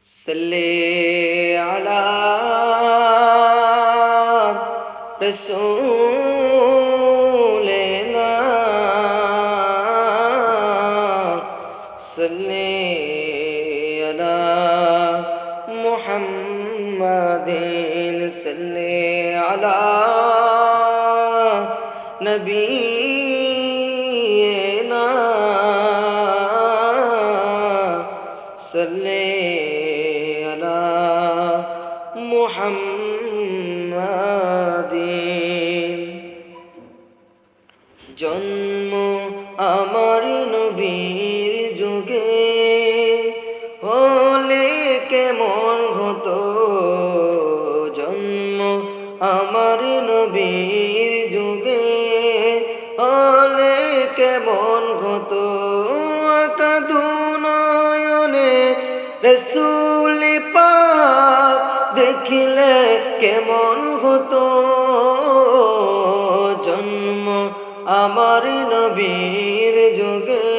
सल्ले अला रसूलिना सल्ले अला मुहम्मदिन सल्ले अला नबीना सल्ले মুহাম্মাদিন। জন্ম আমার নবীর যুগে হলে কেমন হতো, জন্ম আমার নবীর যুগে হলে কেমন হতো, আকাদু নয়নে রসূল পাক দেখিলে কেমন হতো, জন্ম আমার নবীর যুগে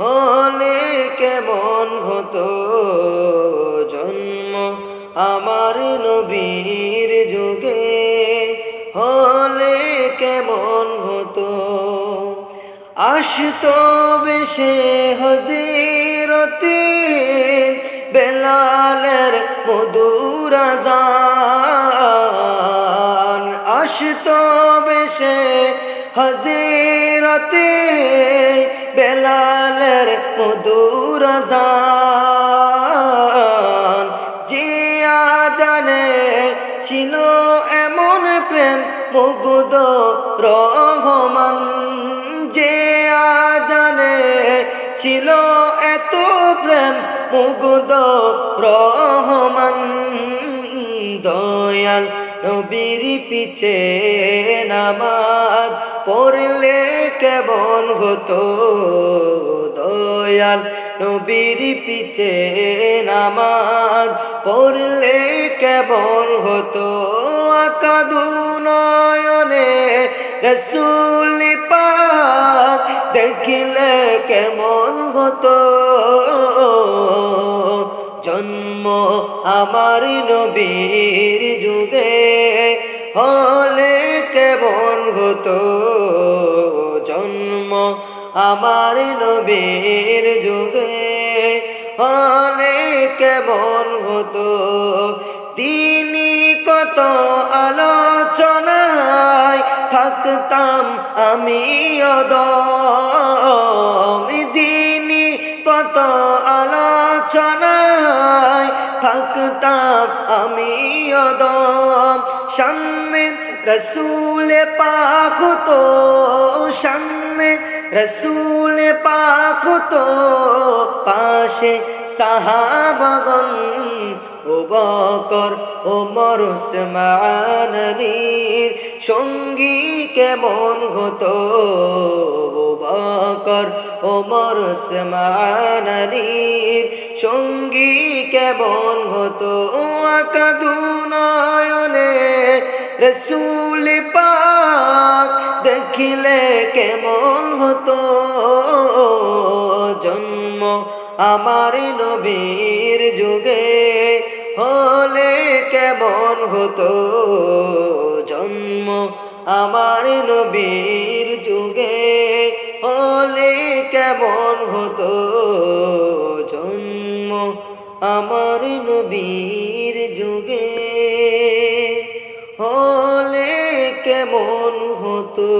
হলে কেমন হতো, জন্ম আমার নবীর যুগে হলে কেমন হতো। আসতো বেশে হযরতে বেলালের মধুর আযান, আসতো বেশে হযরতে বেলালের মধুর আযান, যে আযানে ছিল এমন প্রেম মুগ্ধ রহমান, যে আযানে ছিল এত প্রেম মুগ্ধ রহমান, দয়াল নবীর পিছে নামাজ পড়লে কেমন হতো, দয়াল নবীর পিছে নামাজ পড়লে কেমন হতো, আকাদু নয়নে রসূল পাক দেখিলে কেমন হতো, জন্ম আমার নবীর যুগে হলে কেমন হতো, জন্ম আমার নবীর যুগে হলে কেমন হতো। তিনি কত আলোচনায় থাকতাম আমি অদম, তিনি কত আলোচনায় থাকতাম আমি অদম, সামনে রসূল পাক হতো, সামনে রসূল পাক হতো, পাশে সাহাবাগণ আবু বকর ওমর ওসমান আলীর সঙ্গী কেমন হতো, আবু বকর ওমর ওসমান আলীর সঙ্গী কেমন হতো, আকাদু নয়নে রসূল পাক দেখিলে কেমন হতো, জন্ম আমার নবীর যুগে হলে কেমন হতো, জন্ম আমার নবীর যুগে হলে কেমন হতো, জন্ম আমার নবীর যুগে হলে কেমন হতো।